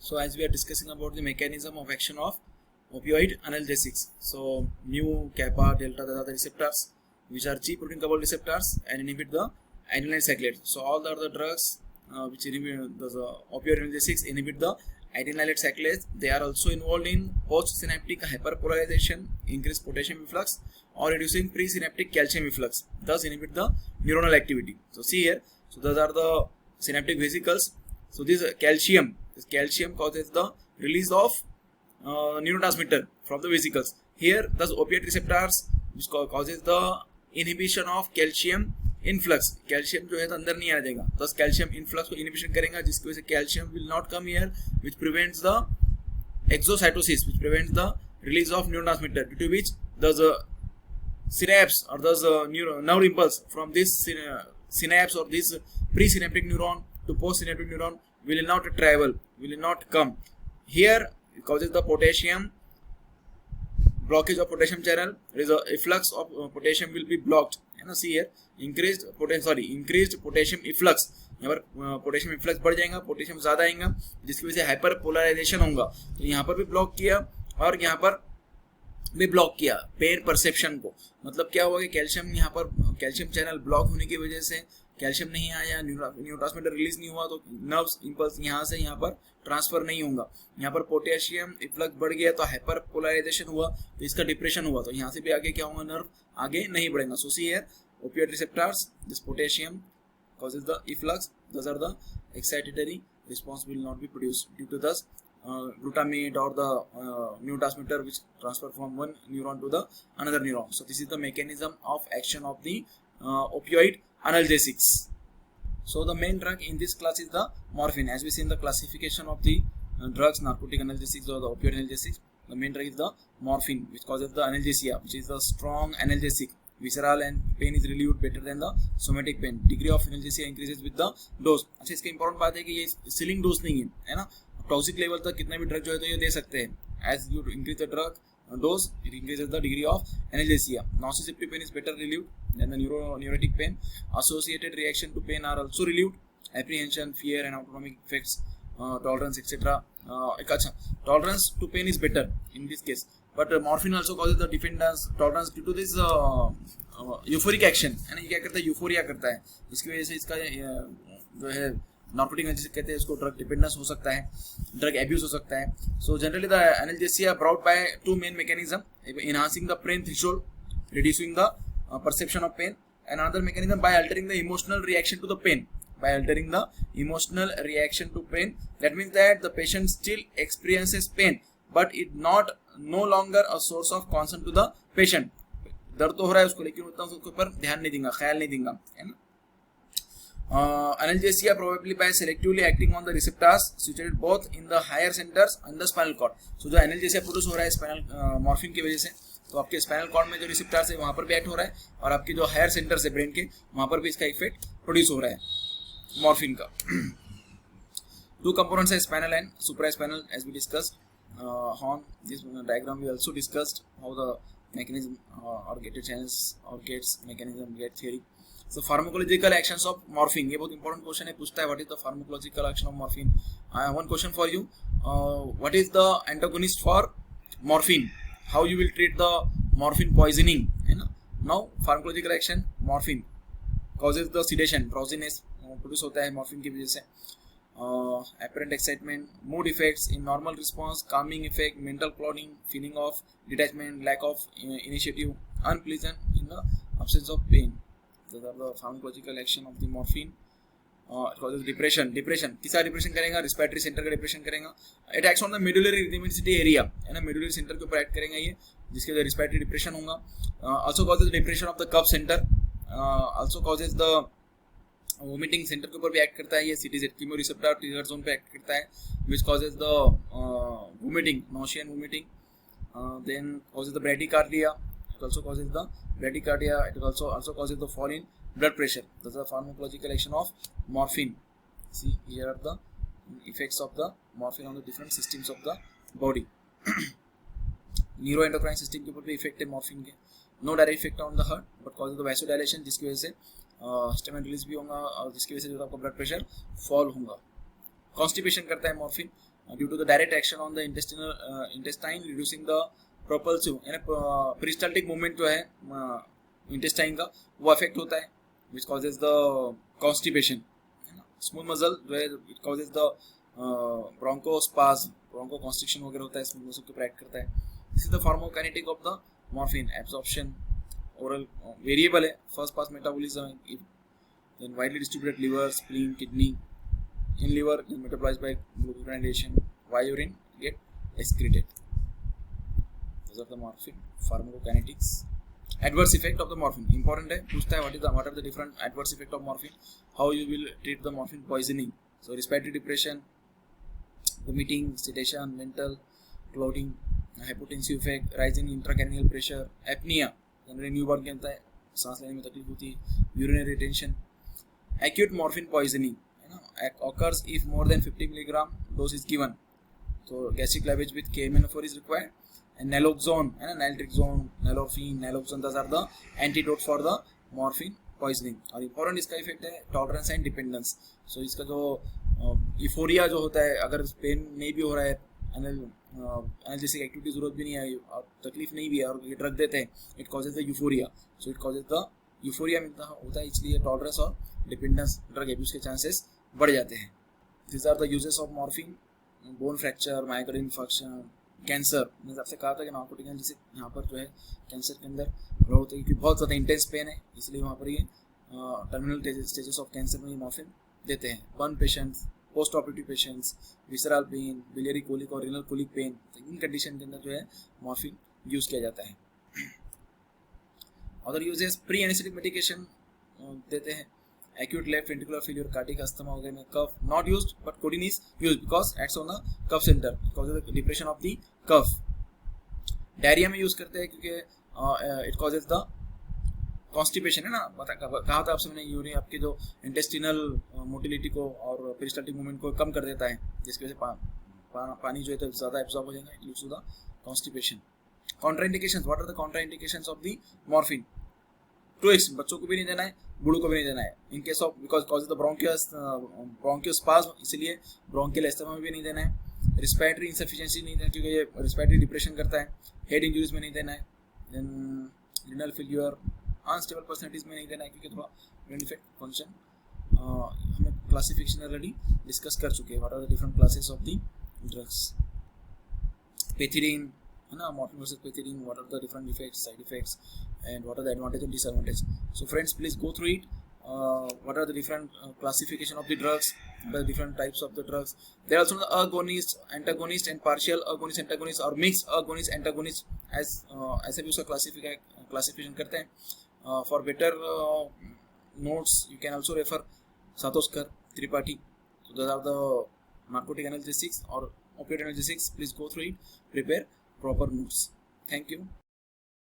So as we are discussing about the mechanism of action of opioid analgesics, so mu, kappa, delta, those are the receptors which are G protein coupled receptors and inhibit the adenylate cyclase. So all the other drugs which inhibit the opioid analgesics inhibit the adenylate cyclase. They are also involved in postsynaptic hyperpolarization, increased potassium efflux, or reducing presynaptic calcium efflux, thus inhibit the neuronal activity. So see here, so those are the synaptic vesicles. So this calcium causes the release of neurotransmitter from the vesicles. Here thus opioid receptors which causes the inhibition of calcium influx. Calcium जो है तो अंदर नहीं आ जाएगा, thus calcium influx को inhibition करेगा, जिसकी वजह से calcium will not come here, which prevents the exocytosis, which prevents the release of neurotransmitter, due to which the synapse or the nerve impulse from this synapse or this presynaptic neuron to postsynaptic neuron will not travel, will not come. Here it causes the potassium blockage of potassium channel. There is a efflux of potassium will be blocked. है ना, see here increased potassium efflux. यहाँ पर potassium efflux बढ़ जाएगा, potassium ज्यादा आएगा, जिसकी वजह से हाइपर पोलराइजेशन होगा. तो यहाँ पर भी ब्लॉक किया और यहाँ पर भी ब्लॉक किया पेन परसेप्शन को. मतलब क्या हुआ कि कैल्शियम यहाँ पर कैल्शियम चैनल ब्लॉक होने की वजह से कैल्शियम नहीं आया, न्यूरोट्रांसमीटर रिलीज नहीं हुआ, तो नर्व्स इंपल्स यहाँ से यहाँ पर ट्रांसफर नहीं होगा. यहाँ पर पोटेशियम इफ्लक्स बढ़ गया तो हाइपर पोलराइजेशन हुआ, तो इसका डिप्रेशन हुआ, तो यहाँ से भी आगे क्या होगा, नर्व आगे नहीं बढ़ेगा. So see here opioid receptors, this potassium causes the efflux, thus are the excitatory response will not be produced due to thus glutamate or the neurotransmitter which transfer from one neuron to the another neuron. So this is the mechanism of action of the opioid analgesics. So the main drug in this class is the morphine. As we see in the classification of the drugs, narcotic analgesics or the opioid analgesics, the main drug is the morphine, which causes the analgesia, which is the strong analgesic. Visceral and pain is relieved better than the somatic pain. Degree of analgesia increases with the dose. अच्छा, इसका important बात है कि ये ceiling dose नहीं है ना, toxic level तक कितना भी ड्रग जो है तो ये दे सकते हैं. As you increase the drug dose, it increases the degree of analgesia. Nociceptive pain is better relieved than the neurotic pain. Associated reaction to pain are also relieved. Apprehension, fear, and autonomic effects, tolerance, etc. अच्छा, tolerance to pain is better in this case. But morphine also causes the dependence tolerance due to this euphoric action. है ना, ये क्या करता है, euphoria करता है, इसकी वजह से इसका जो है नार्कोटिक एनाल्जेसिक कहते हैं, इसको ड्रग डिपेंडेंस हो सकता है, ड्रग एब्यूज हो सकता है. So generally the analgesia brought by two main mechanism, enhancing the pain threshold, reducing the perception of pain, and another mechanism by altering the emotional reaction to the pain. By altering the emotional reaction to pain, that means that the patient still experiences pain, but it no longer a source of concern to the patient. दर्द तो हो रहा है उसको, लेकिन उतना उसके ऊपर ध्यान नहीं देगा, ख्याल नहीं देगा, है ना. Analgesia probably by selectively acting on the receptors situated both in the higher centers and the spinal cord. So जो analgesia प्रोड्यूस हो रहा है स्पाइनल मॉर्फिन की वजह से, तो आपके स्पाइनल कॉर्ड में जो रिसेप्टर्स है वहाँ पर भी एक्ट हो रहा है, और आपके जो हायर सेंटर्स है ब्रेन के वहाँ पर भी इसका इफेक्ट प्रोड्यूस हो रहा है मॉर्फिन का. Two components are spinal and supraspinal, as we discussed. On this diagram we also discussed how the mechanism or gated channels or gates mechanism, gate theory. So pharmacological actions of morphine, ये बहुत important question है, पूछता है what is the pharmacological action of morphine. I have one question for you. What is the antagonist for morphine? How you will treat the morphine poisoning, है ना. Now pharmacological action, morphine causes the sedation, drowsiness produce होता है morphine की वजह से. Apparent excitement, mood effects in normal response, calming effect, mental clouding, feeling of detachment, lack of initiative, unpleasant in the absence of pain. Those are the pharmacological action of the morphine. It causes depression. किसका depression करेगा, respiratory centre का depression करेगा. It acts on the medullary rhythmicity area, है ना, medullary centre के ऊपर act करेगा ये, जिसके वजह रिस्पिरेटरी डिप्रेशन होगा. Also causes depression of the cup center. Also causes the vomiting centre के ऊपर भी एक्ट करता है ये. CTZ chemo receptor trigger zone पे एक्ट करता है, which causes the vomiting, nausea and vomiting. Then causes the bradycardia, it also causes the bradycardia, it also causes the fall in blood pressure. That's the pharmacological action of morphine. See here are the effects of the morphine on the different systems of the body. Neuroendocrine system के ऊपर भी effect है morphine के. No direct effect on the heart but causes the vasodilation, जिसकी वजह से stamen release भी होगा और जिसकी वजह से जो आपका ब्लड प्रेशर फॉल होगा. कॉन्स्टिपेशन करता है morphine. due to the direct action on the intestine, reducing the propulsive peristaltic movement जो है intestine का वो affect होता है, which causes the constipation. Smooth muscle जो है it causes the bronchospasm, bronchoconstriction वगैरह होता है, smooth muscle को protect करता है. This is the pharmacokinetic of the morphine. Absorption oral variable है, first pass metabolism, then widely distributed liver, spleen, kidney. In liver is metabolized by glucuronidation, via urine get excreted. Those are the morphine pharmacokinetics. Adverse effect of the morphine important है, पूछता है what are the different adverse effect of morphine, how you will treat the morphine poisoning. So respiratory depression, vomiting, sedation, mental clouding, hypotensive effect, rising intracranial pressure, apnea, generally newborn के अंदर है, सांस लेने में तकलीफ होती है, urinary retention. Acute morphine poisoning occurs if more than 50 milligram dose is given. So gastric lavage with KMNO4 is required, and naloxone, naltrexone, nalorphine, naloxone, those are the antidotes for the morphine poisoning. और important इसका effect है tolerance and dependence. सो इसका जो euphoria जो होता है, अगर pen नहीं भी हो रहा है, एनाल्जेसिक एक्टिविटी जरूरत भी नहीं है और तकलीफ नहीं भी है और ये ड्रग देते हैं, it causes the euphoria. So it causes the euphoria मिलता होता है, इसलिए टॉलरेंस और डिपेंडेंस ड्रग एब्यूज के चांसेस बढ़ जाते हैं. This are the uses of morphine. Bone fracture, migraine infection, cancer. मैंने आपसे कहा था कि नार्कोटिक जैसे यहाँ पर जो है कैंसर के अंदर होता है क्योंकि बहुत ज़्यादा इंटेंस पेन है, इसलिए वहाँ पर ये टर्मिनल स्टेजेस ऑफ कैंसर में ये मॉर्फिन देते हैं. Burn patients, post operative patients, visceral pain, biliary colic और रिनल कोलिक पेन, इन कंडीशन के अंदर जो है मॉर्फिन यूज़ किया जाता है. Other uses pre anaesthetic medication देते हैं. Acute left ventricular failure, cardiac asthma वगैरह में cuff not used, but codeine is used because acts on the cuff center, causes the depression of the cuff. Diarrhea में use करते हैं क्योंकि it causes the constipation है ना, कहा था आपसे मैंने, यूरिन आपके जो intestinal motility को और peristaltic movement को कम कर देता है, जिसकी वजह से पानी जो है तो ज़्यादा absorb हो जाएगा, it leads to the constipation. Contraindications, what are the contraindications of the morphine? 2x बच्चों को भी नहीं देना है, बूढ़ों को भी नहीं देना है. In case of because causes the bronchospasm, इसलिए ब्रोंकियल एस्थमा में भी नहीं देना है. रिस्पिरेटरी इंसफिशिएंसी नहीं देना क्योंकि ये रिस्पिरेटरी डिप्रेशन करता है. हेड इंजरीज में नहीं देना है. Then renal failure, unstable personalities में नहीं देना है क्योंकि थोड़ा ब्रेन डिफेक्ट फंक्शन. हमें क्लासिफिकेशन ऑलरेडी डिस्कस कर चुके हैं. What are the different classes of the drugs. Pethidine है ना, morphine versus pethidine, what are the different effects, side effects, and what are the advantage and disadvantage. So friends, please go through it. What are the different classification of the drugs, the different types of the drugs. There are also the agonist, antagonist and partial agonist, antagonist or mixed agonist, antagonist as ऐसे भी उसका classification करते हैं. For better notes you can also refer Satoskar, Tripathi. So those are the narcotic analgesics or opioid analgesics. Please go through it, prepare proper notes. Thank you.